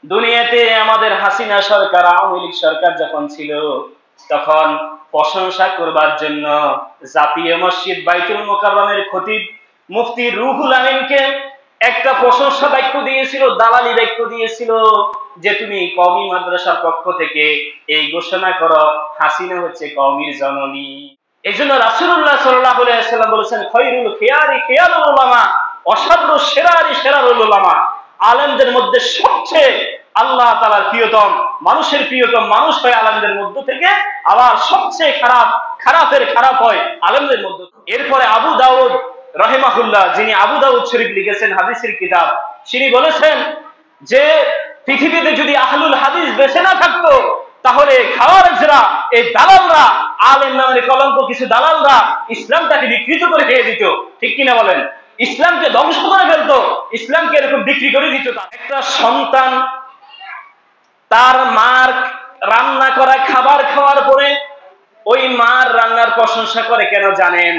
দুনিয়াতে আমাদের হাসিনা সরকার, আওয়ামী লীগ সরকার যখন ছিল, তখন প্রশংসা করবার জন্য জাতীয় মসজিদ বাইতুল মোকাররমের খতিব মুফতি রুহুল আমিনকে একটা প্রশংসা বাক্য দিয়েছিল, দালালি বাক্য দিয়েছিল যে তুমি কওমি মাদ্রাসার পক্ষ থেকে এই ঘোষণা করো হাসিনা হচ্ছে কওমির জননী। এই জন্য রাসূলুল্লাহ সাল্লাল্লাহু আলাইহি ওয়াসাল্লাম বলেছেন, খায়রুল খিয়ারি খিয়ারুল উলামা ওয়া শাররুশ শিরারি শিরারুল উলামা। আলেমদের মধ্যে সবচেয়ে আল্লাহ তাআলার প্রিয়তম, মানুষের প্রিয়তম মানুষ হয় আলেমদের মধ্য থেকে, আবার সবচেয়ে খারাপের খারাপ হয় আলেমদের মধ্য থেকে। এরপরে আবু দাউদ রাহিমাহুল্লাহ, যিনি আবু দাউদ শরীফ লিখেছেন হাদিসের কিতাব, তিনি বলেছেন যে পৃথিবীতে যদি আহলুল হাদিস বেঁচে না থাকতো, তাহলে খাওয়ারিজরা, এই দালালরা, আলেম নামের কলঙ্ক কিছু দালালরা ইসলামটাকে বিকৃত করে খেয়ে দিত। ঠিক কিনা বলেন? ইসলামকে ধ্বংস করে ফেলতো, ইসলামকে এরকম বিক্রি করে দিত। একটা সন্তান তার মার রান্না করা খাবার খাওয়ার পরে ওই মার রান্নার প্রশংসা করে কেন জানেন?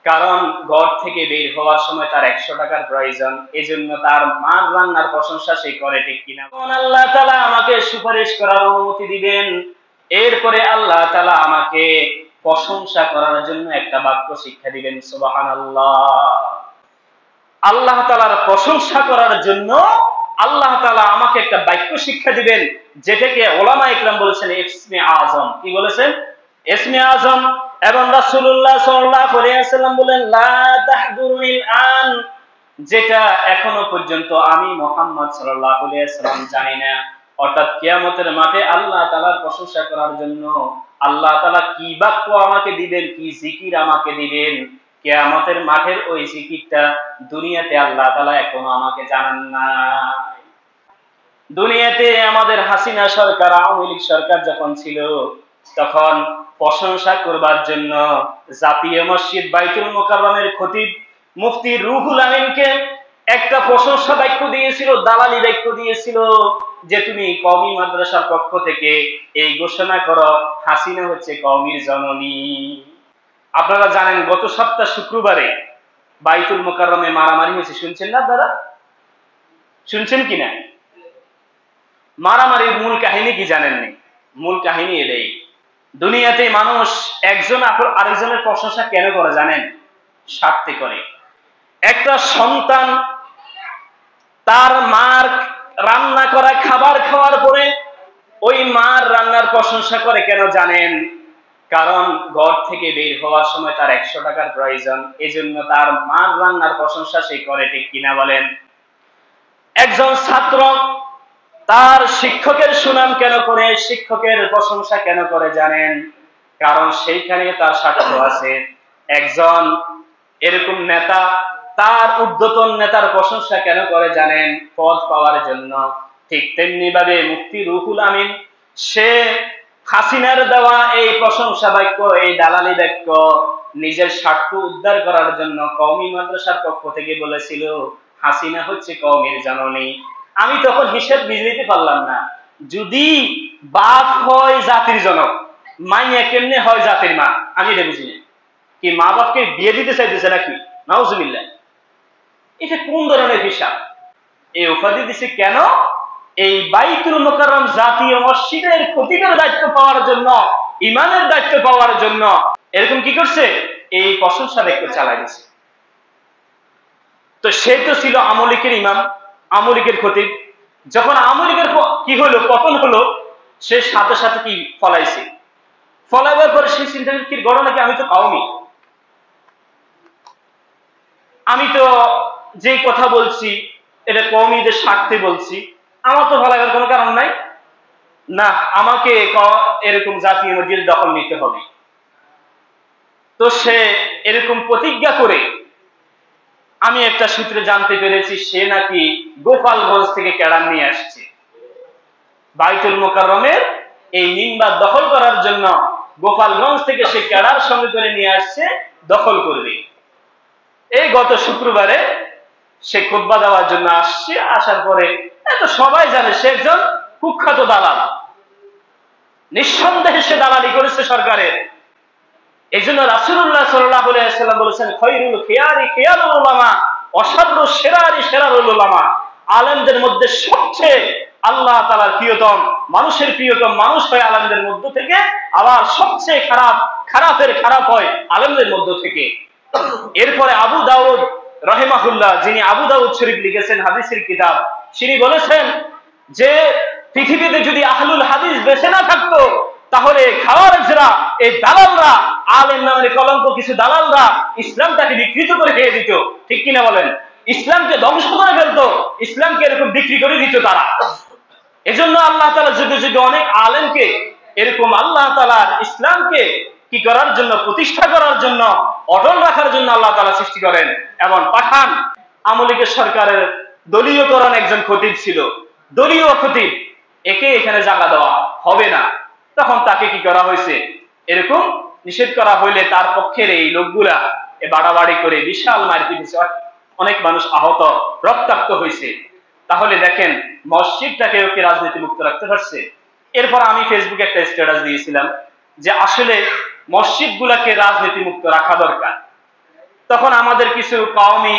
কারণ ঘর থেকে বের হওয়ার সময় তার 100 টাকার প্রয়োজন, এজন্য তার মার রান্নার প্রশংসা সে করে। ঠিক কিনা? আল্লাহ তাআলা আমাকে সুপারিশ করার অনুমতি দিবেন, এরপরে আল্লাহ তাআলা আমাকে প্রশংসা করার জন্য একটা বাক্য শিক্ষা দিবেন। সুবহানাল্লাহ। আল্লাহ তাআলার প্রশংসা করার জন্য আল্লাহ তাআলা আমাকে একটা বাক্য শিক্ষা দিবেন, যেটাকে উলামা ইকরাম বলেছেন ইসমে আযম। কি বলেছেন? ইসমে আযম। এবং রাসূলুল্লাহ সাল্লাল্লাহু আলাইহি ওয়াসাল্লাম বলেন, লা তাহদুরুনিল আন, যেটা এখনো পর্যন্ত আমি মুহাম্মদ সাল্লাল্লাহু আলাইহি ওয়াসাল্লাম জানি না। অর্থাৎ কিয়ামতের মাঠে আল্লাহ তাআলার প্রশংসা করার জন্য আল্লাহ তাআলা কি বাক্য আমাকে দিবেন, কি জিকির আমাকে দিবেন, কিয়ামতের মাঠের ওই জিকিরটা দুনিয়াতে আল্লাহ তাআলা এখনো আমাকে জানান না। দুনিয়াতে আমাদের হাসিনা সরকার, আওয়ামী লীগ সরকার যখন ছিল, তখন প্রশংসা করবার জন্য জাতীয় মসজিদ বাইতুল মোকাররমের খতিব মুফতি রুহুল আমিনকে একটা প্রশংসা বাক্য দিয়েছিল, দালালি বাক্য দিয়েছিল যে তুমি কওমি মাদ্রাসার পক্ষ থেকে এই ঘোষণা করো হাসিনা হচ্ছে কওমির জননী। আপনারা জানেন গত সপ্তাহ শুক্রবারে বাইতুল মোকাররমে মারামারি হয়েছে, শুনছেন না আপনারা? শুনছেন কিনা? মারামারির মূল কাহিনী কি জানেননি? মূল কাহিনী এটাই, দুনিয়াতে মানুষ একজন আরেকজনের প্রশংসা কেন করে জানেন? স্বার্থে করে। একটা সন্তান তার মার রান্না করা খাবার খাওয়ার পরে ওই মার রান্নার প্রশংসা করে কেন জানেন? কারণ ঘর থেকে বের হওয়ার সময় তার 100 টাকার প্রয়োজন, এজন্য তার মার রান্নার প্রশংসা সে করে। ঠিক কিনা বলেন? একজন ছাত্র তার শিক্ষকের সুনাম কেন করে, শিক্ষকের প্রশংসা কেন করে জানেন? কারণ সেইখানে তার স্বার্থ আছে। একজন এরকম নেতা তার ঊর্ধ্বতন নেতার প্রশংসা কেন করে জানেন? পদ পাওয়ার জন্য। ঠিক তেমনি ভাবে মুফতি রুহুল আমিন সে হাসিনার দেওয়া এই প্রশংসা বাক্য, এই দালালি বাক্য নিজের স্বার্থ উদ্ধার করার জন্য কওমি মাদ্রাসার পক্ষ থেকে বলেছিল হাসিনা হচ্ছে কওমির জননী। আমি তখন হিসেব বুঝতে পারলাম না, যদি বাপ হয় জাতির জনক, মাইয়া কেমনে হয় জাতির মা? আমি এটা বুঝি না। কি মা বাপকে বিয়ে দিতে চাইতেছে নাকি? নাউজুবিল্লাহ। এটা কোন ধরনের হিসাব? এই উপাধি দিছে কেন? এই বাইতুল মোকাররম জাতীয় মসজিদের খতিবের দায়িত্ব পাওয়ার জন্য, ইমানের দায়িত্ব পাওয়ার জন্য এরকম কি করছে? এই প্রশংসা বাক্য চালাই দিছে। তো সে তো ছিল আওয়ামী লীগের ইমাম, আওয়ামী লীগের খতিব। যখন আওয়ামী লীগের কি হলো, পতন হলো, সে সাথে সাথে কি ফলাইছে। ফলাইবার পরে সেই চিন্তা কি গড় নাকি আমি তো কওমি, আমি তো যে কথা বলছি এটা কওমিদের স্বার্থে বলছি, আমার তো ফলাইবার কোনো কারণ নাই, না আমাকে এরকম জাতীয় মসজিদ দখল নিতে হবে। তো সে এরকম প্রতিজ্ঞা করে, আমি একটা সূত্রে জানতে পেরেছি সে নাকি গোপালগঞ্জ থেকে ক্যাডার নিয়ে আসছে বাইতুল মোকাররমের এই মিম্বার দখল করার জন্য। গোপালগঞ্জ থেকে সে ক্যাডার সঙ্গে করে নিয়ে আসছে, দখল করবে। এই গত শুক্রবারে সে খুতবা দেওয়ার জন্য আসছে। আসার পরে এত সবাই জানে সে একজন কুখ্যাত দালাল, নিঃসন্দেহে সে দালালি করেছে সরকারের। এই জন্য রাসূলুল্লাহ সাল্লাল্লাহু আলাইহি ওয়াসাল্লাম বলেছেন, খায়রুল খিয়ারি খিয়ারুল উলামা ওয়া শাররুশ শিরারি শিরারুল উলামা। আলেমদের মধ্যে সবচেয়ে আল্লাহ তাআলার প্রিয়তম, মানুষের প্রিয়তম মানুষ হয় আলেমদের মধ্য থেকে, আবার সবচেয়ে খারাপের খারাপ হয় আলেমদের মধ্য থেকে। এরপরে আবু দাউদ রাহিমাহুল্লাহ, যিনি আবু দাউদ শরীফ লিখেছেন হাদিসের কিতাব, তিনি বলেছেন যে পৃথিবীতে যদি আহলুল হাদিস বেঁচে না থাকতো, তাহলে খাওয়ারিজরা, এই দালালরা, আলেম নামের কলঙ্ক কিছু দালালরা ইসলামটাকে বিকৃত করে খেয়ে দিত। ঠিক কিনা বলেন? ইসলামকে ধ্বংস করে ফেলতো, ইসলামকে এরকম বিক্রি করে দিত তারা। এজন্য আল্লাহ তাআলা যুগে যুগে অনেক আলেমকে এরকম আল্লাহ তাআলার ইসলামকে কি করার জন্য, প্রতিষ্ঠা করার জন্য, অটল রাখার জন্য আল্লাহ তাআলা সৃষ্টি করেন এবং পাঠান। আওয়ামী লীগের সরকারের দলীয়করণ একজন খতিব ছিল, দলীয় খতিব, একে এখানে জায়গা দেওয়া হবে না। তখন তাকে কি করা হয়েছে, এরকম নিষেধ করা হইলে তার পক্ষের এই লোকগুলা বাড়াবাড়ি করে বিশাল মারপিট হয়েছে, অনেক মানুষ আহত, রক্তাক্ত হয়েছে। তাহলে দেখেন মসজিদটাকে ওকে রাজনীতি মুক্ত রাখতে পারছে। এরপর আমি ফেসবুকে একটা স্ট্যাটাস দিয়েছিলাম যে আসলে মসজিদ গুলাকে রাজনীতি মুক্ত রাখা দরকার। তখন আমাদের কিছু কওমি,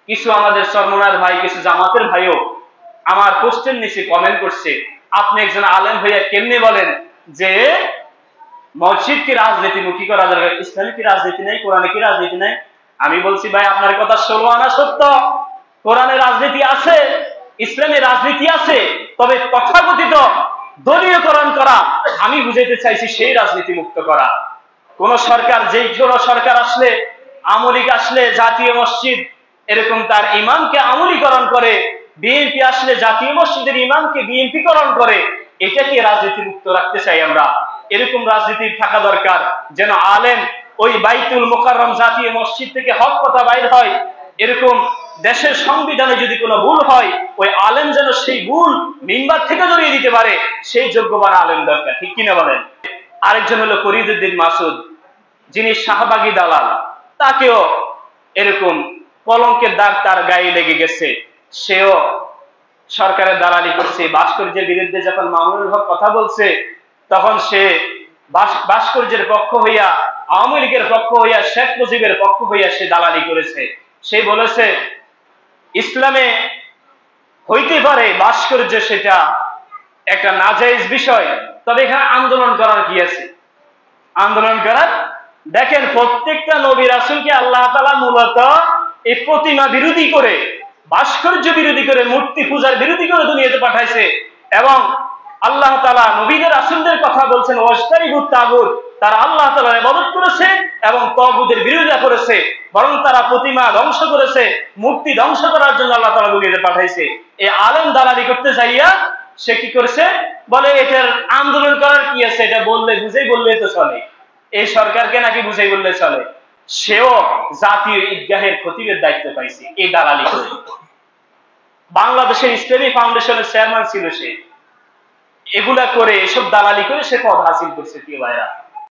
কিছু আমাদের চরমনার ভাই, কিছু জামাতের ভাইও আমার পোস্টের নিচে কমেন্ট করছে, আপনি একজন আলেম হইয়া কেমনে বলেন যে মসজিদকে রাজনীতিমুখী করা দরকার, ইসলামে কি রাজনীতি নাই, কোরআনে কি রাজনীতি নাই? আমি বলছি ভাই আপনার কথা 16 আনা সত্য, কোরআনে রাজনীতি আছে, ইসলামে রাজনীতি আছে, তবে তথাকথিত দলীয়করণ করা, আমি বুঝাইতে চাইছি সেই রাজনীতি মুক্ত করা। কোন সরকার, যেই কোনো সরকার আসলে, আমলিক আসলে জাতীয় মসজিদ এরকম তার ইমামকে আমলীকরণ করে, বিএনপি আসলে জাতীয় মসজিদের ইমামকে বিএনপিকরণ করে, এটাকে রাজনীতি মুক্ত রাখতে চাই আমরা। এরকম রাজনীতি থাকা দরকার, যেন আলেম ওই বাইতুল মুকাররম জাতীয় মসজিদ থেকে হক কথা বাইর হয়, এরকম দেশের সংবিধানে যদি কোনো ভুল হয়, ওই আলেম যেন সেই ভুল মিম্বার থেকে জড়িয়ে দিতে পারে, সেই যোগ্যবান আলেম দরকার। ঠিক কিনা বলেন? আরেকজন হলো ফরিদউদ্দিন মাসুদ, যিনি শাহবাগী দালাল, তাকেও এরকম কলঙ্কের দাগ তার গায়ে লেগে গেছে, সেও সরকারের দালালি করছে। ভাস্কর্যের বিরুদ্ধে যখন মামুনুল হক কথা বলছে, তখন সে ভাস্কর্যের পক্ষ হইয়া, আওয়ামী লীগের পক্ষ হইয়া, শেখ মুজিবের পক্ষ হইয়া সে দালালি করেছে। সে বলেছে ইসলামে হইতে পারে ভাস্কর্য, সেটা একটা নাজায়েজ বিষয়, তবে এখানে আন্দোলন করার কি আছে? আন্দোলন করার, দেখেন প্রত্যেকটা নবী রাসূলকে আল্লাহ তাআলা মূলত এই প্রতিমা বিরোধী করে, ভাস্কর্য বিরোধী করে, মূর্তি পূজার বিরোধী করে দুনিয়াতে পাঠাইছে। এবং আল্লাহ তাআলা নবীদের রাসূলদের কথা বলছেন ওয়াজতানিবুত তাগুত, তারা আল্লাহ তাআলার ইবাদত করেছে এবং তাগুতের বিরোধিতা করেছে, বরং তারা প্রতিমা ধ্বংস করেছে, মূর্তি ধ্বংস করার জন্য আল্লাহ তাআলা দুনিয়াতে পাঠাইছে। এই আলেম দালালি করতে যাইয়া সে কি করেছে, বলে এটার আন্দোলন করার কি আছে, এটা বললে বুঝেই বললেই তো চলে, এই সরকারকে নাকি বুঝেই বললে চলে। সেও জাতীয় ঈদগাহের খতিবের দায়িত্ব পাইছে এই দালালি করে। বাংলাদেশের ইসলামী ফাউন্ডেশনের চেয়ারম্যান ছিল সে। এগুলা করে, এসব দালালি করে সে পদ হাসিল করছে। প্রিয় ভাইরা,